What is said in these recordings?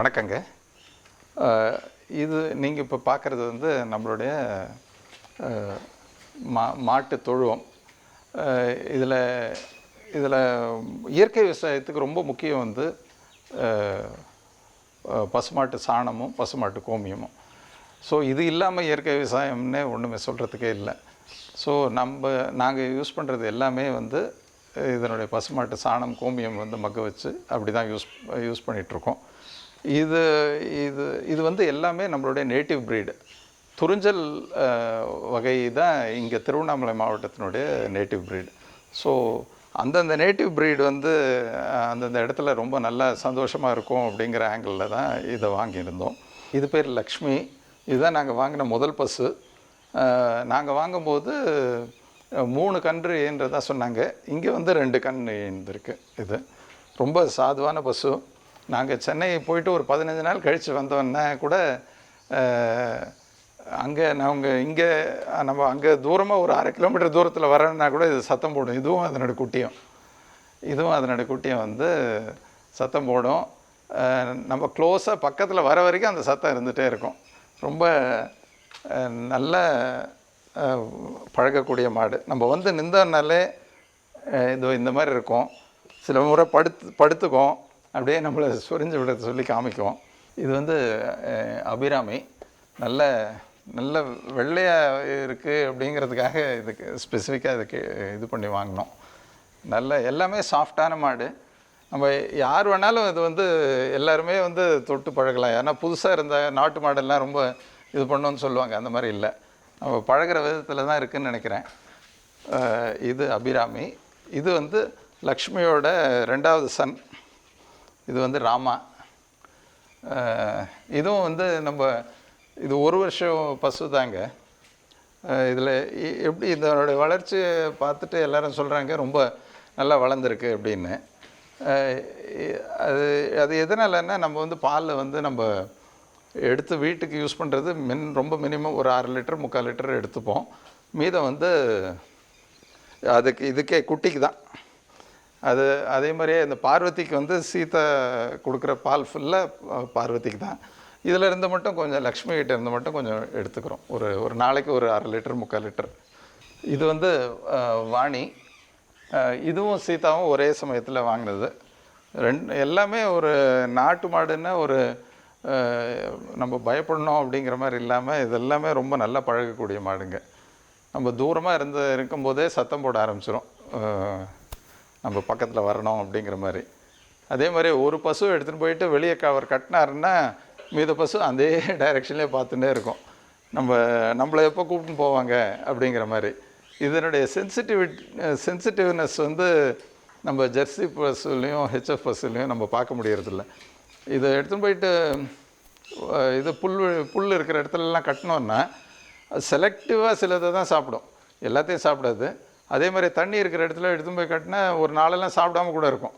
வணக்கங்க. இது நீங்கள் இப்போ பார்க்குறது வந்து நம்மளுடைய மாட்டு தொழுவம். இதில் இதில் இயற்கை விவசாயத்துக்கு ரொம்ப முக்கியம் வந்து பசுமாட்டு சாணமும் பசுமாட்டு கோமியமும். ஸோ இது இல்லாமல் இயற்கை விவசாயம்னே ஒன்றுமே சொல்கிறதுக்கே இல்லை. ஸோ நாங்கள் யூஸ் பண்ணுறது எல்லாமே வந்து இதனுடைய பசுமாட்டு சாணம் கோமியம் வந்து மக்க வச்சு அப்படி தான் யூஸ் பண்ணிகிட்ருக்கோம். இது இது இது வந்து எல்லாமே நம்மளுடைய நேட்டிவ் ப்ரீடு துறிஞ்சல் வகை தான் இங்கே திருவண்ணாமலை மாவட்டத்தினுடைய நேட்டிவ் ப்ரீடு. ஸோ அந்தந்த நேட்டிவ் ப்ரீடு வந்து அந்தந்த இடத்துல ரொம்ப நல்லா சந்தோஷமாக இருக்கும் அப்படிங்கிற ஆங்கிளில் தான் இதை வாங்கியிருந்தோம். இது பேர் லக்ஷ்மி. இதுதான் நாங்கள் வாங்கின முதல் பசு. நாங்கள் வாங்கும்போது 3 கன்று என்றதா சொன்னாங்க. இங்கே வந்து 2 கன்று இருந்திருக்கு. இது ரொம்ப சாதுவான பசு. நாங்கள் சென்னை போயிட்டு ஒரு 15 நாள் கழித்து வந்தோன்னா கூட இங்கே நம்ம அங்கே தூரமாக ஒரு 1/2 கிலோமீட்டர் தூரத்தில் வரேன்னா கூட இது சத்தம் போடும். இதுவும் அதனுடைய குட்டியும் வந்து சத்தம் போடும். நம்ம க்ளோஸாக பக்கத்தில் வர வரைக்கும் அந்த சத்தம் இருந்துகிட்டே இருக்கும். ரொம்ப நல்ல பழகக்கூடிய மாடு. நம்ம வந்து நின்றனாலே இந்த மாதிரி இருக்கும். சில முறை படுத்துக்கும், அப்படியே நம்மளை சொரிஞ்சு விட சொல்லி காமிக்கும். இது வந்து அபிராமி. நல்ல நல்ல வெள்ளையாக இருக்குது அப்படிங்கிறதுக்காக இதுக்கு ஸ்பெசிஃபிக்காக இதுக்கு இது பண்ணி வாங்கினோம். நல்ல எல்லாமே சாஃப்டான மாடு. நம்ம யார் வேணாலும் இது வந்து எல்லாருமே வந்து தொட்டு பழகலாம். ஏன்னா புதுசாக இருந்த நாட்டு மாடெல்லாம் ரொம்ப இது பண்ணணும்னு சொல்லுவாங்க. அந்த மாதிரி இல்லை, நம்ம பழகிற விதத்தில் தான் இருக்குதுன்னு நினைக்கிறேன். இது அபிராமி. இது வந்து லக்ஷ்மியோட 2வது சன். இது வந்து ராமா. இதுவும் வந்து இது 1 வருஷம் பசு தாங்க. இதில் எப்படி இதனுடைய வளர்ச்சியை பார்த்துட்டு எல்லோரும் சொல்கிறாங்க ரொம்ப நல்லா வளர்ந்துருக்கு அப்படின்னு. அது எதனாலன்னா நம்ம வந்து பாலில் வந்து நம்ம எடுத்து வீட்டுக்கு யூஸ் பண்ணுறது ரொம்ப மினிமம் ஒரு 6 லிட்டர் 3/4 லிட்டர் எடுத்துப்போம். மீதம் வந்து இதுக்கே குட்டிக்கு தான். அதே மாதிரியே இந்த பார்வதிக்கு வந்து சீத்தை கொடுக்குற பால் ஃபுல்லாக பார்வதிக்கு தான். இதில் இருந்து மட்டும் கொஞ்சம் லக்ஷ்மி கிட்ட இருந்து மட்டும் கொஞ்சம் எடுத்துக்கிறோம். ஒரு நாளைக்கு ஒரு 1/2 லிட்டர் 3/4 லிட்டர். இது வந்து வாணி. இதுவும் சீதாவும் ஒரே சமயத்தில் வாங்கினது. எல்லாமே ஒரு நாட்டு மாடுன்னா ஒரு நம்ம பயப்படணும் அப்படிங்கிற மாதிரி இல்லாமல் இது எல்லாமே ரொம்ப நல்லா பழகக்கூடிய மாடுங்க. நம்ம தூரமாக இருக்கும்போதே சத்தம் போட ஆரம்பிச்சிடும், நம்ம பக்கத்தில் வரணும் அப்படிங்கிற மாதிரி. அதே மாதிரி ஒரு பசு எடுத்துகிட்டு போயிட்டு வெளியே அவர் கட்டினாருன்னா மீத பசு அதே டைரெக்ஷன்லேயே பார்த்துட்டே இருக்கும். நம்மளை எப்போ கூப்பிட்டு போவாங்க அப்படிங்கிற மாதிரி. இதனுடைய சென்சிட்டிவ்னஸ் வந்து நம்ம ஜெர்சி பஸ்ஸுலேயும் ஹெச்எஃப் பஸ்ஸுலேயும் நம்ம பார்க்க முடியறதில்ல. இதை எடுத்துகிட்டு போயிட்டு இது புல் இருக்கிற இடத்துலலாம் கட்டினோன்னா செலக்டிவாக சிலதை தான் சாப்பிடும், எல்லாத்தையும் சாப்பிடாது. அதே மாதிரி தண்ணி இருக்கிற இடத்துல எடுத்துகிட்டு போய் கட்டினா ஒரு நாளெல்லாம் சாப்பிடாம கூட இருக்கும்.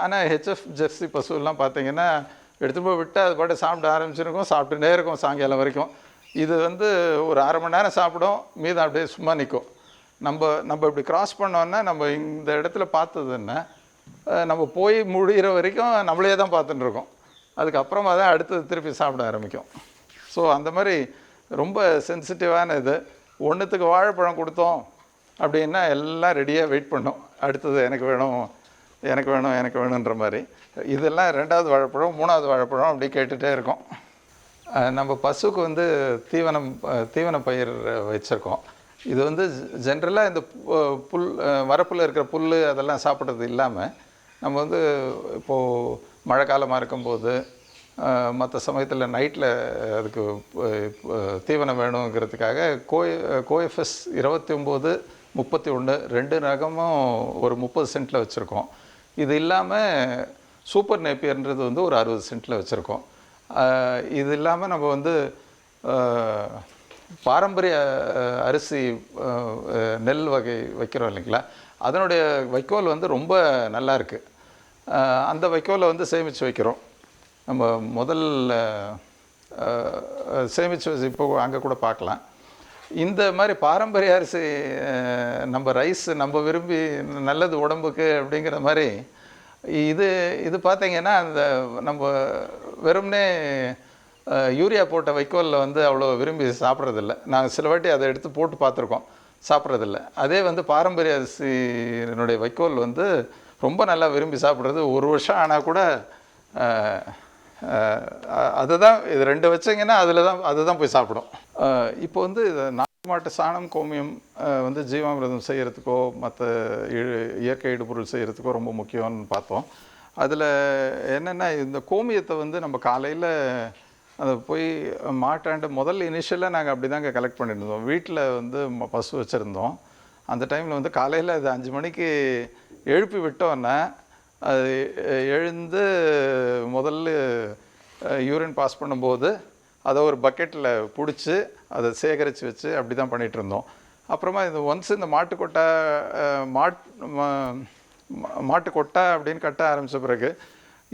ஆனால் ஹெச்எஃப் ஜெர்சி பசுலாம் பார்த்திங்கன்னா எடுத்துகிட்டு போய் விட்டால் அது பாட்டு சாப்பிட ஆரம்பிச்சிருக்கும், சாப்பிட்டுட்டே இருக்கும் சாயங்காலம் வரைக்கும். இது வந்து ஒரு 1/2 மணி நேரம் சாப்பிடும், மீதம் அப்படியே சும்மா நிற்கும். நம்ம இப்படி கிராஸ் பண்ணோன்னா நம்ம இந்த இடத்துல பார்த்ததுன்னா நம்ம போய் முடிகிற வரைக்கும் நம்மளே தான் பார்த்துட்டு இருக்கோம். அதுக்கப்புறமா தான் அடுத்தது திருப்பி சாப்பிட ஆரம்பிக்கும். ஸோ அந்த மாதிரி ரொம்ப சென்சிட்டிவான இது. ஒன்றுத்துக்கு வாழைப்பழம் கொடுத்தோம் அப்படின்னா எல்லாம் ரெடியாக வெயிட் பண்ணோம், அடுத்தது எனக்கு வேணுன்ற மாதிரி. இதெல்லாம் 2வது வாழைப்பழம் 3வது வாழைப்பழம் அப்படி கேட்டுகிட்டே இருக்கோம். நம்ம பசுக்கு வந்து தீவன பயிர் வச்சுருக்கோம். இது வந்து ஜென்ரலாக இந்த வரப்பில் இருக்கிற புல் அதெல்லாம் சாப்பிட்றது இல்லாமல் நம்ம வந்து இப்போது மழை காலமாக இருக்கும்போது மற்ற சமயத்தில் நைட்டில் அதுக்கு தீவனம் வேணுங்கிறதுக்காக கோஎஃப்எஸ் 29 31 2 ரகமும் ஒரு 30 சென்ட்டில் வச்சுருக்கோம். இது இல்லாமல் சூப்பர் நேப்பியர்ன்றது வந்து ஒரு 60 சென்ட்டில் வச்சுருக்கோம். இது இல்லாமல் நம்ம வந்து பாரம்பரிய அரிசி நெல் வகை வைக்கிறோம் இல்லைங்களா, அதனுடைய வைக்கோல் வந்து ரொம்ப நல்லா இருக்குது. அந்த வைக்கோலை வந்து சேமித்து வைக்கிறோம். நம்ம முதல்ல சேமித்து வச்சு இப்போ அங்கே கூட பார்க்கலாம். இந்த மாதிரி பாரம்பரிய அரிசி நம்ம ரைஸ் நம்ம விரும்பி நல்லது உடம்புக்கு அப்படிங்கிற மாதிரி இது இது பார்த்தீங்கன்னா அந்த நம்ம வெறும்னே யூரியா போட்ட வைக்கோலில் வந்து அவ்வளோ விரும்பி சாப்பிட்றதில்ல. நாங்கள் சில வாட்டி அதை எடுத்து போட்டு பார்த்துருக்கோம், சாப்பிட்றதில்ல. அதே வந்து பாரம்பரிய அரிசியினுடைய வைக்கோல் வந்து ரொம்ப நல்லா விரும்பி சாப்பிட்றது. ஒரு வருஷம் ஆனால் கூட அதுதான் இது 2 வச்சிங்கன்னா அதுதான் போய் சாப்பிடும். இப்போ வந்து நாட்டு மாட்டு சாணம், கோமியம் வந்து ஜீவாமிர்தம் செய்கிறதுக்கோ மற்ற இயற்கை இடுபொருள் செய்கிறதுக்கோ ரொம்ப முக்கியம்னு பார்த்தோம். அதில் என்னென்னா, இந்த கோமியத்தை வந்து நம்ம காலையில் அதை போய் மாட்டாண்டு முதல்ல இனிஷியலாக நாங்கள் அப்படி தாங்க கலெக்ட் பண்ணியிருந்தோம். வீட்டில் வந்து பசு வச்சுருந்தோம். அந்த டைமில் வந்து காலையில் அது 5 மணிக்கு எழுப்பி விட்டோன்னா அது எழுந்து முதல்ல யூரின் பாஸ் பண்ணும்போது அதை ஒரு பக்கெட்டில் பிடிச்சி அதை சேகரித்து வச்சு அப்படி தான் பண்ணிகிட்ருந்தோம். அப்புறமா இது ஒன்ஸ் இந்த மாட்டுக்கொட்டை அப்படின்னு கட்ட ஆரம்பித்த பிறகு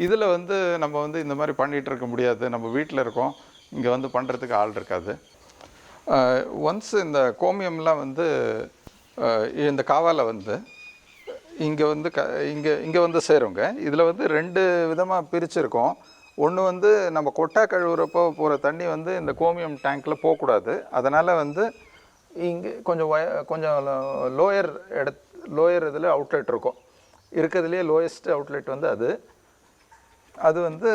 இதில் வந்து நம்ம வந்து இந்த மாதிரி பண்ணிகிட்டு இருக்க முடியாது. நம்ம வீட்டில் இருக்கோம், இங்கே வந்து பண்ணுறதுக்கு ஆள் இருக்காது. ஒன்ஸ் இந்த கோமியம்லாம் வந்து இந்த காவாவில் வந்து இங்கே வந்து இங்கே வந்து சேருங்க. இதில் வந்து 2 விதமாக பிரிச்சுருக்கோம். ஒன்று வந்து நம்ம கொட்டா கழுவுறப்போ போகிற தண்ணி வந்து இந்த கோமியம் டேங்க்கில் போகக்கூடாது. அதனால் வந்து இங்கே கொஞ்சம் லோயர் இதில் அவுட்லெட் இருக்கும். இருக்கிறதுலே லோயஸ்ட் அவுட்லெட் வந்து அது வந்து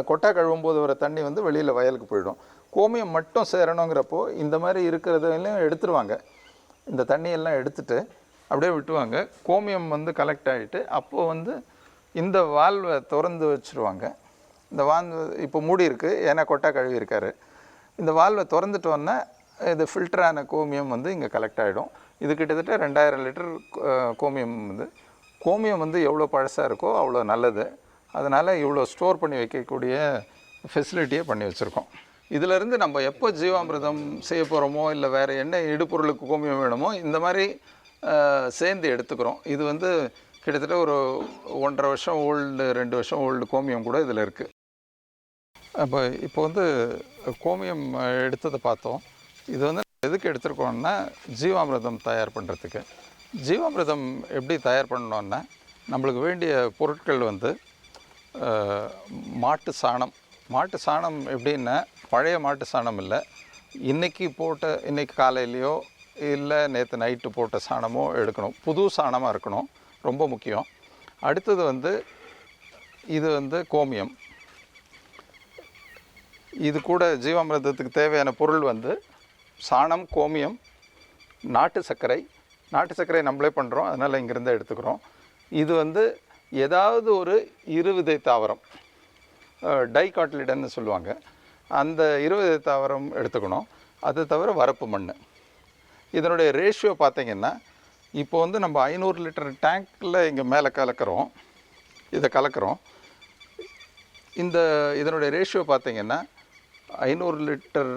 கொட்டா கழுவும் போது வர தண்ணி வந்து வெளியில் வயலுக்கு போயிடும். கோமியம் மட்டும் சேரணுங்கிறப்போ இந்த மாதிரி இருக்கிறதையும் எடுத்துருவாங்க. இந்த தண்ணியெல்லாம் எடுத்துட்டு அப்படியே விட்டுவாங்க. கோமியம் வந்து கலெக்ட் ஆகிட்டு அப்போது வந்து இந்த வால்வை திறந்து வச்சுருவாங்க. இந்த வால்வு இப்போ மூடி இருக்குது, ஏன்னா கொட்டா கழுவி இருக்காரு. இந்த வால்வை திறந்துட்டோன்னா இது ஃபில்டரான கோமியம் வந்து இங்கே கலெக்ட் ஆகிடும். இது கிட்டத்தட்ட 2000 லிட்டர் கோமியம் வந்து எவ்வளோ பழசாக இருக்கோ அவ்வளோ நல்லது. அதனால் இவ்வளோ ஸ்டோர் பண்ணி வைக்கக்கூடிய ஃபெசிலிட்டியே பண்ணி வச்சுருக்கோம். இதிலேருந்து நம்ம எப்போ ஜீவாமிர்தம் செய்ய போகிறோமோ இல்லை வேறு என்ன இடுபொருளுக்கு கோமியம் வேணுமோ இந்த மாதிரி சேர்ந்து எடுத்துக்கிறோம். இது வந்து கிட்டத்தட்ட ஒரு 1.5 வருஷம் ஓல்டு 2 வருஷம் ஓல்டு கோமியம் கூட இதில் இருக்குது. இப்போ வந்து கோமியம் எடுத்ததை பார்த்தோம். இது வந்து எதுக்கு எடுத்துருக்கோம்னா ஜீவாமிர்தம் தயார் பண்ணுறதுக்கு. ஜீவாமிர்தம் எப்படி தயார் பண்ணோன்னா, நம்மளுக்கு வேண்டிய பொருட்கள் வந்து மாட்டு சாணம் எப்படின்னா, பழைய மாட்டு சாணம் இல்லை, இன்றைக்கி காலையிலையோ இல்லை நேற்று நைட்டு போட்ட சாணமோ எடுக்கணும். புது சாணமாக இருக்கணும், ரொம்ப முக்கியம். அடுத்தது வந்து இது வந்து கோமியம். இது கூட ஜீவாமிர்தத்துக்கு தேவையான பொருள் வந்து சாணம், கோமியம், நாட்டு சர்க்கரை நம்மளே பண்ணுறோம், அதனால் இங்கேருந்து எடுத்துக்கிறோம். இது வந்து ஏதாவது ஒரு இருவிதை தாவரம், டைகாட்லிடன்னு சொல்லுவாங்க, அந்த இருவிதை தாவரம் எடுத்துக்கணும். அது தவிர வரப்பு மண். இதனுடைய ரேஷியோ பார்த்திங்கன்னா, இப்போ வந்து நம்ம 500 லிட்டர் டேங்க்கில் இங்கே மேலே கலக்கிறோம். இதனுடைய ரேஷியோ பார்த்திங்கன்னா 500 லிட்டர்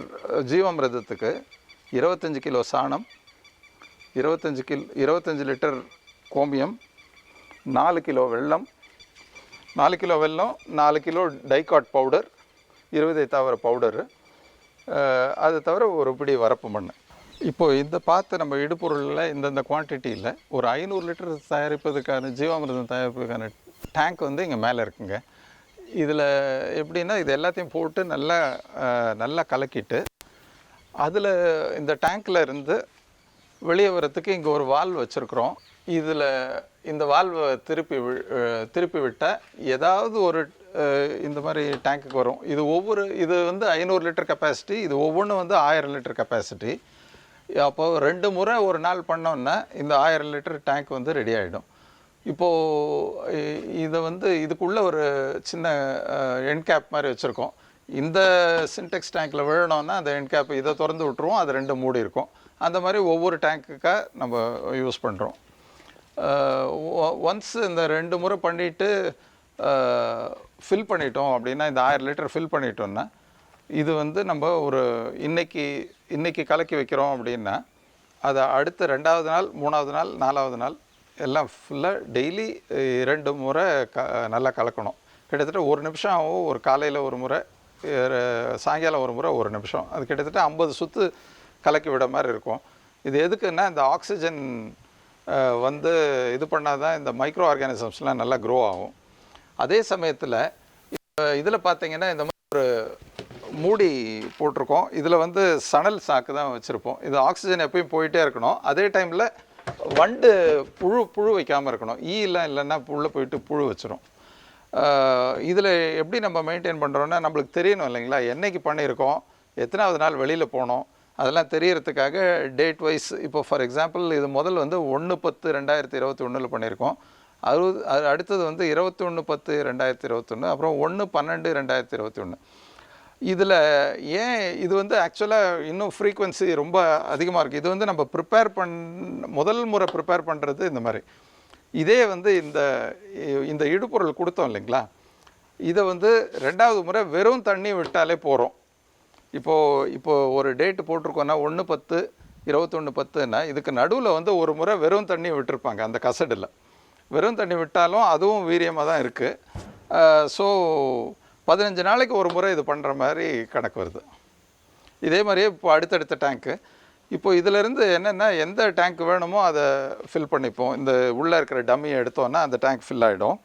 ஜீவாமிர்தத்துக்கு 25 கிலோ சாணம், 25 லிட்டர் கோமியம், 4 கிலோ வெல்லம், 4 கிலோ டைகாட் பவுடர், இருவிதை தாவர பவுடரு, அது தவிர ஒரு பிடி வரப்பு மண். இப்போது இந்த பார்த்து நம்ம இடுபொருளில் இந்த குவான்டிட்டியில் ஒரு 500 லிட்டர் தயாரிப்பதுக்கான ஜீவாமிர்தம் தயாரிப்பதுக்கான டேங்க் வந்து இங்கே மேலே இருக்குங்க. இதில் எப்படின்னா, இது எல்லாத்தையும் போட்டு நல்லா கலக்கிட்டு அதில் இந்த டேங்க்கில் இருந்து வெளியே வரத்துக்கு இங்கே ஒரு வால்வ் வச்சுருக்குறோம். இதில் இந்த வால்வை திருப்பி விட்டால் ஏதாவது ஒரு இந்த மாதிரி டேங்க்குக்கு வரும். இது வந்து 500 லிட்டர் கெப்பாசிட்டி, இது ஒவ்வொன்றும் வந்து 1000 லிட்டர் கெப்பாசிட்டி. அப்போது 2 முறை ஒரு நாள் பண்ணோன்னா இந்த 1000 லிட்டர் டேங்க் வந்து ரெடி ஆகிடும். இப்போது இதை வந்து இதுக்குள்ளே ஒரு சின்ன எண்ட் கேப் மாதிரி வச்சுருக்கோம். இந்த சின்டெக்ஸ் டேங்க்கில் விழணுன்னா அந்த எண்ட் கேப் இதை திறந்து விட்டுருவோம், அது 2 மூடி இருக்கும். அந்த மாதிரி ஒவ்வொரு டேங்க்குக்காக நம்ம யூஸ் பண்ணுறோம். ஒன்ஸ் இந்த 2 முறை பண்ணிவிட்டு ஃபில் பண்ணிட்டோம் அப்படின்னா, இந்த 1000 லிட்டர் ஃபில் பண்ணிட்டோன்னா, இது வந்து நம்ம ஒரு இன்னைக்கு கலக்கி வைக்கிறோம் அப்படின்னா, அதை அடுத்த 2வது நாள், 3வது நாள், 4வது நாள் எல்லாம் ஃபுல்லாக டெய்லி 2 முறை நல்லா கலக்கணும். கிட்டத்தட்ட 1 நிமிஷம் ஆகும். ஒரு காலையில் 1 முறை, சாயங்காலம் 1 முறை 1 நிமிஷம். அது கிட்டத்தட்ட 50 சுற்று கலக்கி விட மாதிரி இருக்கும். இது எதுக்குன்னா, இந்த ஆக்சிஜன் வந்து இது பண்ணால் தான் இந்த மைக்ரோ ஆர்கானிசம்ஸ்லாம் நல்லா க்ரோ ஆகும். அதே சமயத்தில் இதில் பார்த்தீங்கன்னா இந்த மாதிரி ஒரு மூடி போட்டிருக்கோம். இதில் வந்து சணல் சாக்கு தான் வச்சுருப்போம். இது ஆக்சிஜன் எப்பயும் போயிட்டே இருக்கணும். அதே டைமில் வண்டு புழு வைக்காமல் இருக்கணும். ஈலாம் இல்லைன்னா உள்ளே போயிட்டு புழு வச்சிரும். இதில் எப்படி நம்ம மெயின்டைன் பண்ணுறோன்னா நம்மளுக்கு தெரியணும் இல்லைங்களா, என்னைக்கு பண்ணியிருக்கோம், எத்தனாவது நாள் வெளியில் போனோம், அதெல்லாம் தெரியறதுக்காக டேட் வைஸ். இப்போ ஃபார் எக்ஸாம்பிள் இது முதல் வந்து 1/10/2021 பண்ணியிருக்கோம். அது அடுத்தது வந்து 21/10/2021, அப்புறம் 1/12/2021. இதில் ஏன் இது வந்து ஆக்சுவலாக இன்னும் ஃப்ரீக்வன்சி ரொம்ப அதிகமாக இருக்குது. இது வந்து நம்ம முதல் முறை ப்ரிப்பேர் பண்ணுறது இந்த மாதிரி. இதே வந்து இந்த இடுபொருள் கொடுத்தோம் இல்லைங்களா, இதை வந்து 2வது முறை வெறும் தண்ணி விட்டாலே போகிறோம். இப்போது ஒரு டேட்டு போட்டிருக்கோன்னா 1/10/21/10ன்னா இதுக்கு நடுவில் வந்து ஒரு முறை வெறும் தண்ணி விட்டுருப்பாங்க அந்த கசடில். வெறும் தண்ணி விட்டாலும் அதுவும் வீரியமாக தான் இருக்குது. ஸோ 15 நாளைக்கு ஒரு முறை இது பண்ணுற மாதிரி கணக்கு வருது. இதே மாதிரியே இப்போ அடுத்தடுத்த டேங்க்கு. இப்போ இதிலேருந்து என்னென்னா எந்த டேங்க் வேணுமோ அதை ஃபில் பண்ணிப்போம். இந்த உள்ளே இருக்கிற டம்மியை எடுத்தோன்னா அந்த டேங்க் ஃபில் ஆகிடும்.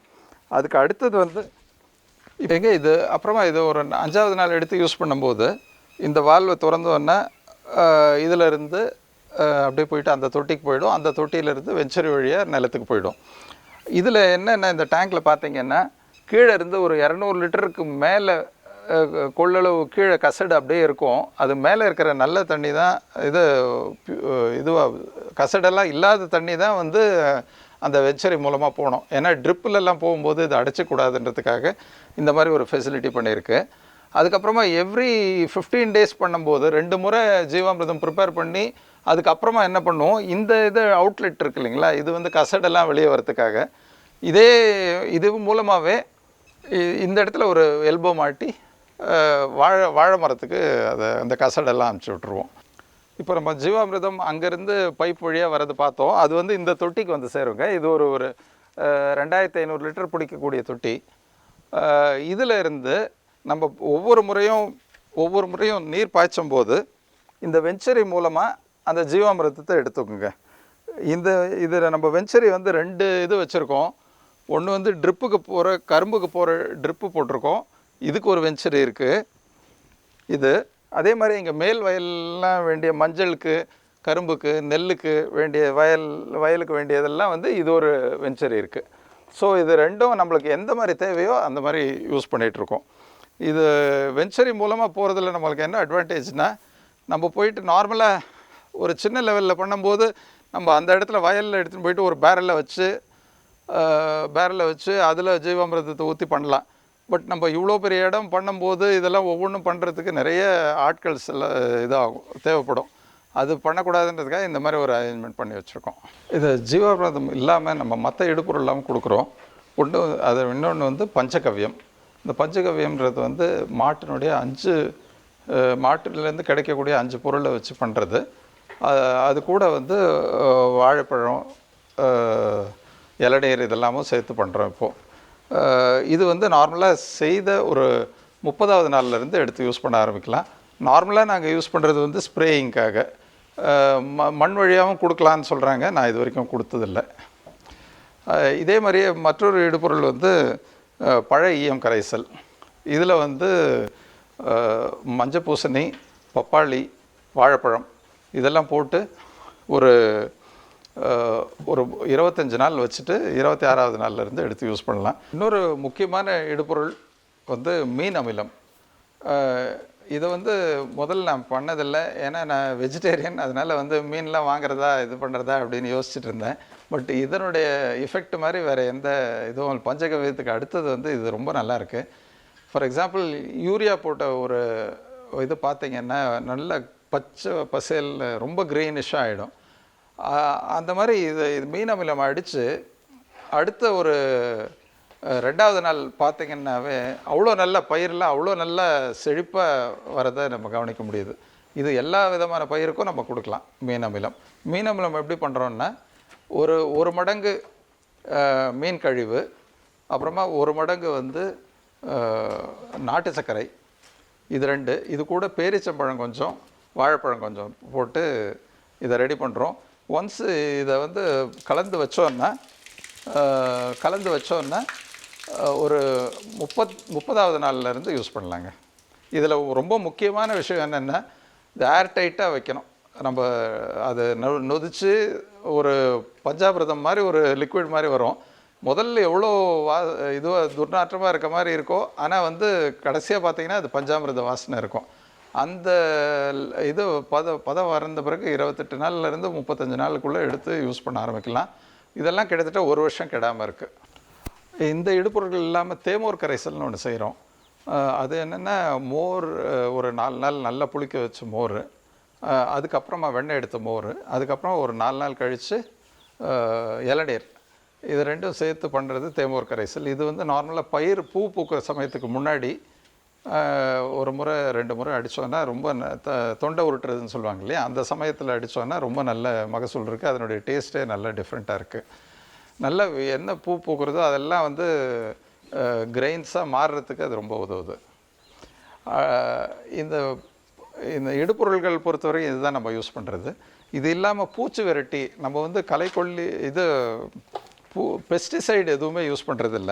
அதுக்கு அடுத்தது வந்து எங்கே இது அப்புறமா இது ஒரு 5வது நாள் எடுத்து யூஸ் பண்ணும்போது இந்த வால்வை திறந்தோன்னா இதிலேருந்து அப்படியே போயிட்டு அந்த தொட்டிக்கு போயிடும். அந்த தொட்டியிலேருந்து வெஞ்சரி வழியாக நிலத்துக்கு போயிடும். இதில் என்னென்ன இந்த டேங்க்கில் பார்த்தீங்கன்னா கீழே இருந்து ஒரு 200 லிட்டருக்கு மேலே கொள்ளளவு கீழே கசடு அப்படியே இருக்கும். அது மேலே இருக்கிற நல்ல தண்ணி தான் இதுவாக கசடெல்லாம் இல்லாத தண்ணி தான் வந்து அந்த வெஞ்சரி மூலமாக போகணும். ஏன்னா ட்ரிப்பிலெல்லாம் போகும்போது இது அடைச்சிக்கூடாதுன்றதுக்காக இந்த மாதிரி ஒரு ஃபெசிலிட்டி பண்ணியிருக்கு. அதுக்கப்புறமா எவ்ரி 15 டேஸ் பண்ணும்போது 2 முறை ஜீவாமிர்தம் ப்ரிப்பேர் பண்ணி அதுக்கப்புறமா என்ன பண்ணுவோம், இந்த அவுட்லெட் இருக்கு இல்லைங்களா, இது வந்து கசடெல்லாம் வெளியே வரத்துக்காக இது மூலமாகவே இந்த இடத்துல ஒரு எல்போ மாட்டி வாழை மரத்துக்கு அந்த கசடெல்லாம் அனுப்பிச்சி விட்ருவோம். இப்போ நம்ம ஜீவாமிர்தம் அங்கேருந்து பைப் வழியாக வரது பார்த்தோம். அது வந்து இந்த தொட்டிக்கு வந்து சேருங்க. இது ஒரு 2500 லிட்டர் பிடிக்கக்கூடிய தொட்டி. இதில் இருந்து நம்ம ஒவ்வொரு முறையும் நீர் பாய்ச்சும் போது இந்த வெஞ்சரி மூலமாக அந்த ஜீவாமிர்தத்தை எடுத்துக்கோங்க. இதில் நம்ம வெஞ்சரி வந்து 2 இது வச்சுருக்கோம். ஒன்று வந்து கரும்புக்கு போகிற ட்ரிப்பு போட்டிருக்கோம். இதுக்கு ஒரு வெஞ்சரி இருக்குது. அதே மாதிரி இங்கே மேல் வயல்லாம் வேண்டிய மஞ்சளுக்கு, கரும்புக்கு, நெல்லுக்கு வேண்டிய வயலுக்கு வேண்டியதெல்லாம் வந்து இது ஒரு வெஞ்சரி இருக்குது. ஸோ இது ரெண்டும் நம்மளுக்கு எந்த மாதிரி தேவையோ அந்த மாதிரி யூஸ் பண்ணிகிட்ருக்கோம். இது வெஞ்சரி மூலமாக போகிறதுல நம்மளுக்கு என்ன அட்வான்டேஜ்னால், நம்ம போயிட்டு நார்மலாக ஒரு சின்ன லெவலில் பண்ணும்போது நம்ம அந்த இடத்துல வயலில் எடுத்துகிட்டு போயிட்டு ஒரு பேரலில் வச்சு அதில் ஜீவாமிர்தத்தை ஊற்றி பண்ணலாம். பட் நம்ம இவ்வளோ பெரிய இடம் பண்ணும்போது இதெல்லாம் ஒவ்வொன்றும் பண்ணுறதுக்கு நிறைய ஆட்கள்ஸ் எல்லாம் தேவைப்படும். அது பண்ணக்கூடாதுன்றதுக்காக இந்த மாதிரி ஒரு அரேஞ்ச்மெண்ட் பண்ணி வச்சுருக்கோம். இது ஜீவாமிர்தம் இல்லாமல் நம்ம மற்ற இடுபொருள் இல்லாமல் கொடுக்குறோம். இன்னொன்று வந்து பஞ்சகவ்யம். இந்த பஞ்சகவ்யம்ன்றது வந்து மாட்டிலேருந்து கிடைக்கக்கூடிய 5 பொருளை வச்சு பண்ணுறது. அது கூட வந்து வாழைப்பழம், இளநீர் இதெல்லாமும் சேர்த்து பண்ணுறோம். இப்போது இது வந்து நார்மலாக செய்த ஒரு 30வது நாள்லேருந்து எடுத்து யூஸ் பண்ண ஆரம்பிக்கலாம். நார்மலாக நாங்கள் யூஸ் பண்ணுறது வந்து ஸ்ப்ரேயிங்காக மண் வழியாகவும் கொடுக்கலான்னு சொல்கிறாங்க. நான் இது வரைக்கும் கொடுத்ததில்லை. இதே மாதிரியே மற்றொரு இடுபொருள் வந்து பழைய ஈயம் கரைசல். இதில் வந்து மஞ்சள் பூசணி, பப்பாளி, வாழைப்பழம் இதெல்லாம் போட்டு ஒரு 25 நாள் வச்சுட்டு 26வது நாள்லேருந்து எடுத்து யூஸ் பண்ணலாம். இன்னொரு முக்கியமான இடுபொருள் வந்து மீன் அமிலம். இதை வந்து முதல்ல நான் பண்ணதில்லை. ஏன்னா நான் வெஜிடேரியன். அதனால் வந்து மீன்லாம் வாங்குறதா இது பண்ணுறதா அப்படின்னு யோசிச்சுட்டு இருந்தேன். பட் இதனுடைய எஃபெக்ட் மாதிரி வேறு எந்த இதுவும் பஞ்சகவ்யத்துக்கு அடுத்தது வந்து இது ரொம்ப நல்லாயிருக்கு. ஃபார் எக்ஸாம்பிள் யூரியா போட்ட ஒரு இது பார்த்திங்கன்னா நல்ல பச்சை பசேல் ரொம்ப க்ரீனிஷாக ஆகிடும். அந்த மாதிரி இது மீன் அமிலம் அடித்து அடுத்த ஒரு 2வது நாள் பார்த்திங்கன்னாவே அவ்வளோ நல்ல பயிரெலாம் அவ்வளோ நல்ல செழிப்பாக வரதை நம்ம கவனிக்க முடியுது. இது எல்லா விதமான பயிருக்கும் நம்ம கொடுக்கலாம் மீன் அமிலம். மீன் அமிலம் எப்படி பண்ணுறோன்னா, ஒரு மடங்கு மீன் கழிவு, அப்புறமா 1 மடங்கு வந்து நாட்டு சர்க்கரை, இது 2, இது கூட பேரிச்சம்பழம் கொஞ்சம், வாழைப்பழம் கொஞ்சம் போட்டு இதை ரெடி பண்ணுறோம். ஒன்ஸ் இதை வந்து கலந்து வச்சோன்னா ஒரு 30வது நாள்லேருந்து யூஸ் பண்ணலாங்க. இதில் ரொம்ப முக்கியமான விஷயம் என்னென்னா, இது ஏர் டைட்டாக வைக்கணும். நம்ம அதை நொதிச்சு ஒரு பஞ்சாமிர்தம் மாதிரி ஒரு லிக்விட் மாதிரி வரும். முதல்ல எவ்வளோ இதுவாக துர்நாற்றமாக இருக்க மாதிரி இருக்கோ, ஆனால் வந்து கடைசியாக பார்த்தீங்கன்னா அது பஞ்சாமிர்த வாசனை இருக்கும். அந்த இது பதம் வறந்த பிறகு 28 நாள்லேருந்து 35 நாளுக்குள்ளே எடுத்து யூஸ் பண்ண ஆரம்பிக்கலாம். இதெல்லாம் கிட்டத்தட்ட 1 வருஷம் கெடாமல் இருக்குது. இந்த இடுபொருட்கள் இல்லாமல் தேமோர் கரைசல்னு ஒன்று செய்கிறோம். அது என்னென்னா, மோர் ஒரு 4 நாள் நல்லா புளிக்க வச்ச மோர், அதுக்கப்புறமா வெண்ணெய் எடுத்த மோர், அதுக்கப்புறம் ஒரு 4 நாள் கழித்து இளநீர், இது ரெண்டும் சேர்த்து பண்ணுறது தேமோர் கரைசல். இது வந்து நார்மலாக பயிர் பூ பூக்கிற சமயத்துக்கு முன்னாடி ஒரு முறை 2 முறை அடித்தோன்னா ரொம்ப தொண்டை உருட்டுறதுன்னு சொல்லுவாங்க இல்லையா, அந்த சமயத்தில் அடித்தோன்னா ரொம்ப நல்ல மகசூல் இருக்குது. அதனுடைய டேஸ்ட்டே நல்ல டிஃப்ரெண்ட்டாக இருக்குது. நல்ல என்ன பூ பூக்கிறதோ அதெல்லாம் வந்து கிரெயின்ஸாக மாறுறதுக்கு அது ரொம்ப உதவுது. இந்த இந்த இடுபொருள்கள் பொறுத்தவரைக்கும் இதுதான் நம்ம யூஸ் பண்ணுறது. இது இல்லாமல் பூச்சி விரட்டி, நம்ம வந்து களைக்கொல்லி பெஸ்டிசைடு எதுவுமே யூஸ் பண்ணுறதில்ல.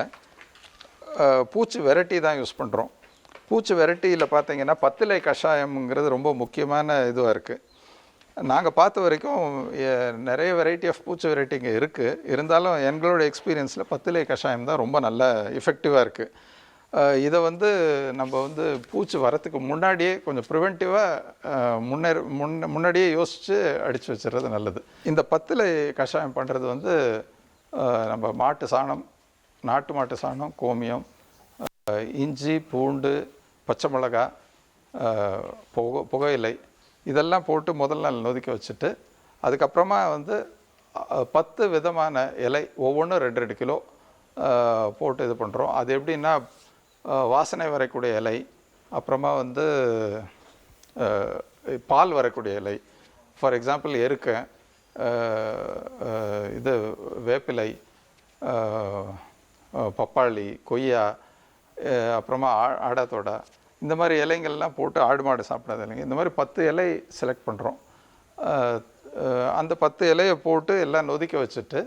பூச்சி விரட்டி தான் யூஸ் பண்ணுறோம். பூச்சி விரட்டியில் பார்த்தீங்கன்னா பத்திலை கஷாயம்ங்கிறது ரொம்ப முக்கியமான இதுவாக இருக்குது. நாங்கள் பார்த்த வரைக்கும் நிறைய வெரைட்டி ஆஃப் பூச்சி வெரைட்டி இங்கே இருக்குது. இருந்தாலும் எங்களோட எக்ஸ்பீரியன்ஸில் பத்திலை கஷாயம் தான் ரொம்ப நல்ல எஃபெக்டிவாக இருக்குது. இதை வந்து நம்ம வந்து பூச்சி வரத்துக்கு முன்னாடியே கொஞ்சம் ப்ரிவென்டிவாக முன்னாடியே யோசித்து அடித்து வச்சுறது நல்லது. இந்த பத்திலை கஷாயம் பண்ணுறது வந்து நம்ம மாட்டு சாணம், நாட்டு மாட்டு சாணம், கோமியம், இஞ்சி, பூண்டு, பச்சை மிளகாய், புகையிலை, இதெல்லாம் போட்டு முதல் நாள் நொதிக்க வச்சுட்டு, அதுக்கப்புறமா வந்து 10 விதமான இலை, ஒவ்வொன்றும் 2-2 கிலோ போட்டு இது பண்ணுறோம். அது எப்படின்னா, வாசனை வரக்கூடிய இலை, அப்புறமா வந்து பால் வரக்கூடிய இலை, ஃபார் எக்ஸாம்பிள் எருக்கை, இது வேப்பிலை, பப்பாளி, கொய்யா, அப்புறமா ஆடாத்தோடா, இந்த மாதிரி இலைங்கள்லாம் போட்டு ஆடு மாடு சாப்பிடாத இலைங்க, இந்த மாதிரி 10 இலை செலக்ட் பண்ணுறோம். அந்த 10 இலையை போட்டு எல்லாம் நொதிக்க வச்சுட்டு,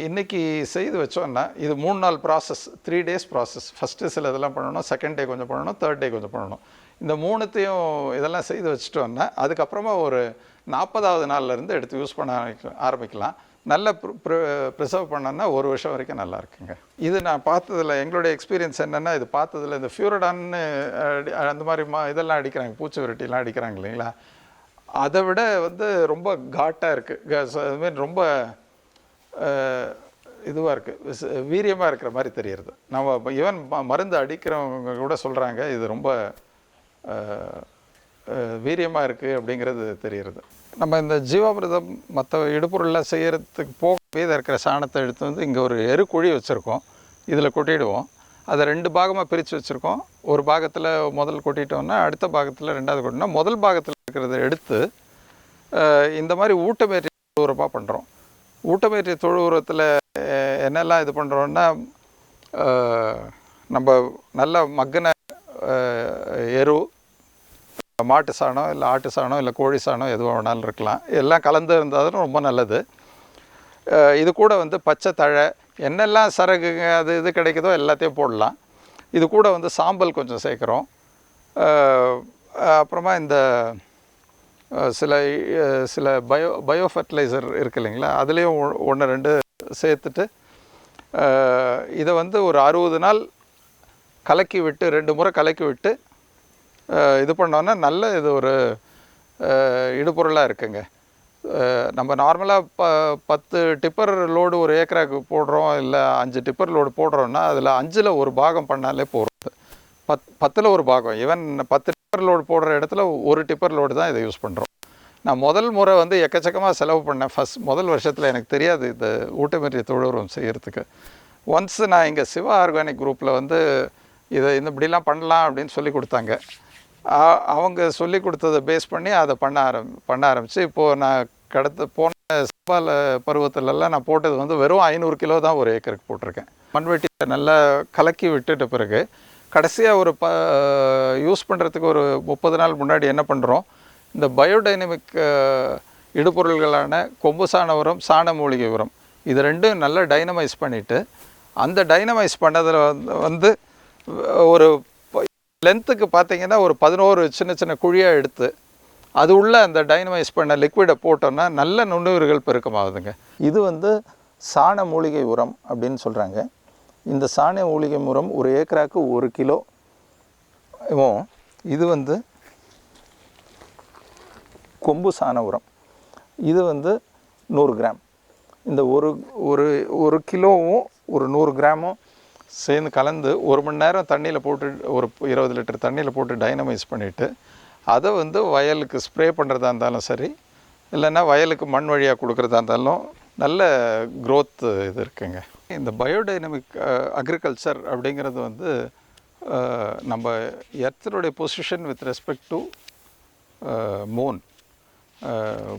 இன்றைக்கி செய்து வச்சோன்னா இது 3 நாள் ப்ராசஸ், 3 டேஸ் ப்ராசஸ். ஃபஸ்ட்டு சில இதெல்லாம் பண்ணணும், செகண்ட் டே கொஞ்சம் பண்ணணும், தேர்ட் டே கொஞ்சம் பண்ணணும். இந்த 3த்தையும் இதெல்லாம் செய்து வச்சுட்டோன்னா அதுக்கப்புறமா ஒரு 40வது நாள்லேருந்து எடுத்து யூஸ் பண்ண ஆரம்பிக்கலாம். நல்ல ப்ரிசர்வ் பண்ணோன்னா 1 வருஷம் வரைக்கும் நல்லா இருக்குங்க. இது நான் பார்த்ததில் எங்களுடைய எக்ஸ்பீரியன்ஸ் என்னென்னா, இது பார்த்ததில் இந்த ஃபியூரடான்னு அந்த மாதிரி இதெல்லாம் அடிக்கிறாங்க, பூச்சி விரட்டிலாம் அடிக்கிறாங்க இல்லைங்களா, அதை விட வந்து ரொம்ப காட்டாக இருக்குது. அதுமாரி ரொம்ப இதுவாக இருக்குது, வீரியமாக இருக்கிற மாதிரி தெரியுறது. நம்ம ஈவன் மருந்து அடிக்கிறவங்க கூட சொல்கிறாங்க இது ரொம்ப வீரியமாக இருக்குது அப்படிங்கிறது தெரிகிறது. நம்ம இந்த ஜீவாமிர்தம் மற்ற இடுபொருள்லாம் செய்கிறதுக்கு போகவே இருக்கிற சாணத்தை எடுத்து வந்து இங்கே ஒரு எருக்குழி வச்சுருக்கோம், இதில் கொட்டிடுவோம். அதை 2 பாகமாக பிரித்து வச்சுருக்கோம். ஒரு பாகத்தில் முதல் கொட்டிட்டோம்னா அடுத்த பாகத்தில் 2வது கொட்டினா, முதல் பாகத்தில் இருக்கிறத எடுத்து இந்த மாதிரி ஊட்டமேற்றி தொழு உரமாக பண்ணுறோம். ஊட்டமேற்றி தொழு உரத்தில் என்னெல்லாம் இது பண்ணுறோன்னா, நம்ம நல்ல மக்கின எரு, மாட்டு சாணம் இல்லை ஆட்டு சாணம் இல்லை கோழி சாணம் எதுவாக வேணாலும் இருக்கலாம், எல்லாம் கலந்து இருந்தாலும் ரொம்ப நல்லது. இது கூட வந்து பச்சை தழை, என்னெல்லாம் சரகுங்க அது இது கிடைக்குதோ எல்லாத்தையும் போடலாம். இது கூட வந்து சாம்பல் கொஞ்சம் சேர்க்குறோம். அப்புறமா இந்த சில பயோ ஃபர்டிலைசர் இருக்குது இல்லைங்களா, அதுலேயும் 1-2 சேர்த்துட்டு இதை வந்து ஒரு 60 நாள் கலக்கி விட்டு, 2 முறை கலக்கி விட்டு இது பண்ணோன்னா நல்ல இது ஒரு இடுபொருளாக இருக்குங்க. நம்ம நார்மலாக 10 டிப்பர் லோடு ஒரு ஏக்கராக்கு போடுறோம், இல்லை 5 டிப்பர் லோடு போடுறோன்னா அதில் 5ல் 1 பாகம் பண்ணாலே போகிறது. 10ல் 1 பாகம், ஈவன் 10 டிப்பர் லோடு போடுற இடத்துல 1 டிப்பர் லோடு தான் இதை யூஸ் பண்ணுறோம். நான் முதல் முறை வந்து எக்கச்சக்கமாக செலவு பண்ணேன். முதல் வருஷத்தில் எனக்கு தெரியாது இந்த ஊட்டமேற்றிய தொழு உரம் செய்கிறதுக்கு. ஒன்ஸ் நான் இங்கே சிவா ஆர்கானிக் குரூப்பில் வந்து இதை இப்படிலாம் பண்ணலாம் அப்படின்னு சொல்லி கொடுத்தாங்க. அவங்க சொல்லி கொடுத்ததை பேஸ் பண்ணி அதை பண்ண ஆரம்பித்து இப்போது நான் போன சம்பால பருவத்திலலாம் நான் போட்டது வந்து வெறும் 500 கிலோ தான் ஒரு ஏக்கருக்கு போட்டிருக்கேன். மண்வெட்டியை நல்லா கலக்கி விட்டுட்ட பிறகு கடைசியாக ஒரு யூஸ் பண்ணுறதுக்கு ஒரு 30 நாள் முன்னாடி என்ன பண்ணுறோம், இந்த பயோடைனமிக் இடுபொருள்களான கொம்பு சாண உரம், சாண மூலிகை உரம் இது ரெண்டும் நல்லா டைனமைஸ் பண்ணிவிட்டு, அந்த டைனமைஸ் பண்ணதில் வந்து ஒரு லென்த்துக்கு பார்த்தீங்கன்னா ஒரு 11 சின்ன சின்ன குழியாக எடுத்து அது உள்ள அந்த டைனமைஸ் பண்ண லிக்விடை போட்டோன்னா நல்ல நுண்ணுயிர்கள் பெருக்கமாகுதுங்க. இது வந்து சாண மூலிகை உரம் அப்படின்னு சொல்கிறாங்க. இந்த சாண மூலிகை உரம் ஒரு ஏக்கராக்கு 1 கிலோ. இது வந்து கொம்பு சாண உரம், இது வந்து 100 கிராம். இந்த ஒரு கிலோவும் ஒரு 100 கிராமும் சேர்ந்து கலந்து 1 மணி நேரம் தண்ணியில் போட்டு ஒரு 20 லிட்டர் தண்ணியில் போட்டு டைனமைஸ் பண்ணிவிட்டு அதை வந்து வயலுக்கு ஸ்ப்ரே பண்ணுறதா இருந்தாலும் சரி, இல்லைன்னா வயலுக்கு மண் வழியாக கொடுக்குறதா இருந்தாலும் நல்ல க்ரோத் இது இருக்குங்க. இந்த பயோடைனமிக் அக்ரிகல்ச்சர் அப்படிங்கிறது வந்து நம்ம எர்த்தனுடைய position with respect to moon,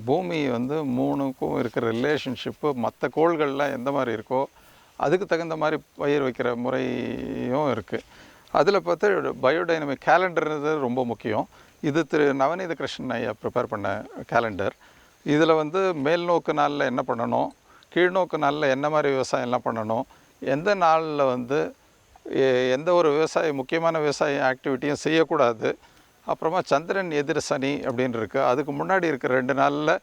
பூமி வந்து மூணுக்கும் இருக்கிற ரிலேஷன்ஷிப்பு மற்ற கோள்கள்லாம் எந்த மாதிரி இருக்கோ அதுக்கு தகுந்த மாதிரி பயிர் வைக்கிற முறையும் இருக்குது. அதில் பார்த்து பயோடைனமிக் கேலண்டர்ன்றது ரொம்ப முக்கியம். இது திரு நவநீத கிருஷ்ணன் ஐயா ப்ரிப்பேர் பண்ண கேலண்டர். இதில் வந்து மேல் நோக்கு நாளில் என்ன பண்ணணும், கீழ்நோக்கு நாளில் என்ன மாதிரி விவசாயம்லாம் பண்ணணும், எந்த நாளில் வந்து எந்த ஒரு முக்கியமான விவசாய ஆக்டிவிட்டியும் செய்யக்கூடாது, அப்புறமா சந்திரன் எதிர் சனி அப்படின்னு இருக்குது, அதுக்கு முன்னாடி இருக்கிற 2 நாளில்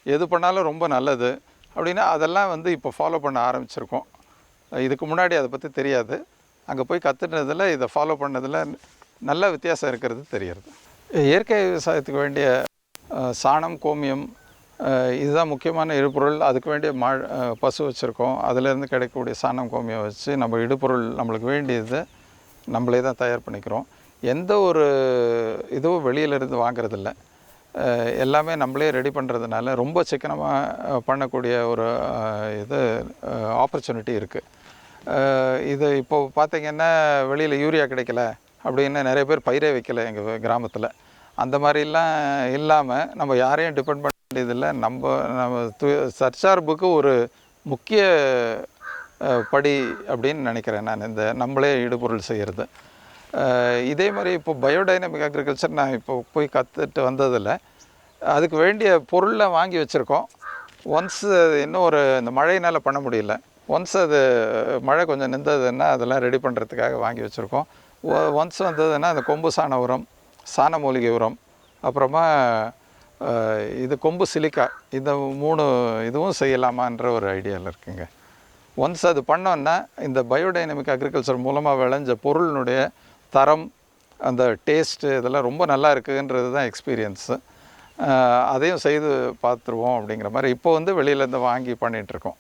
எது பண்ணாலும் ரொம்ப நல்லது அப்படின்னா அதெல்லாம் வந்து இப்போ ஃபாலோ பண்ண ஆரம்பிச்சிருக்கோம். இதுக்கு முன்னாடி அதை பற்றி தெரியாது. அங்கே போய் கற்றுனதில் இதை ஃபாலோ பண்ணதில் நல்ல வித்தியாசம் இருக்கிறது தெரிகிறது. இயற்கை விவசாயத்துக்கு வேண்டிய சாணம், கோமியம் இதுதான் முக்கியமான இடுபொருள். அதுக்கு வேண்டிய பசு வச்சுருக்கோம். அதிலேருந்து கிடைக்கக்கூடிய சாணம், கோமியம் வச்சு நம்ம இடுபொருள் நம்மளுக்கு வேண்டியது நம்மளே தான் தயார் பண்ணிக்கிறோம். எந்த ஒரு இதுவும் வெளியிலேருந்து வாங்கிறதில்ல, எல்லாமே நம்மளே ரெடி பண்ணுறதுனால ரொம்ப சிக்கனமாக பண்ணக்கூடிய ஒரு இது ஆப்பர்ச்சுனிட்டி இருக்குது. இது இப்போது பார்த்திங்கன்னா வெளியில் யூரியா கிடைக்கல அப்படின்னு நிறைய பேர் பயிரே வைக்கலை எங்கள் கிராமத்தில். அந்த மாதிரிலாம் இல்லாமல் நம்ம யாரையும் டிபெண்ட் பண்ண வேண்டியதில்லை. நம்ம தற்சார்புக்கு ஒரு முக்கிய படி அப்படின்னு நினைக்கிறேன் நான், இந்த நம்மளே இடுபொருள் செய்கிறது. இதே மாதிரி இப்போ பயோடைனமிக் அக்ரிகல்ச்சர் நான் இப்போ போய் கற்றுட்டு வந்ததில் அதுக்கு வேண்டிய பொருளை வாங்கி வச்சுருக்கோம். ஒன்ஸ் இன்னும் இந்த மழையினால் பண்ண முடியல, ஒன்ஸ் அது மழை கொஞ்சம் நின்றதுன்னா அதெல்லாம் ரெடி பண்ணுறதுக்காக வாங்கி வச்சுருக்கோம். ஒன்ஸ் வந்ததுன்னா அந்த கொம்பு சாண உரம், சாண மூலிகை உரம், அப்புறமா இது கொம்பு சிலிக்கா, இந்த 3 இதுவும் செய்யலாமான்ற ஒரு ஐடியாவில் இருக்குங்க. ஒன்ஸ் அது பண்ணோன்னா இந்த பயோடைனமிக் அக்ரிகல்ச்சர் மூலமாக விளைஞ்ச பொருளினுடைய தரம், அந்த டேஸ்ட்டு இதெல்லாம் ரொம்ப நல்லா இருக்குன்றது தான் எக்ஸ்பீரியன்ஸு. அதையும் செய்து பார்த்துருவோம் அப்படிங்கிற மாதிரி இப்போ வந்து வெளியிலேருந்து வாங்கி பண்ணிகிட்ருக்கோம்.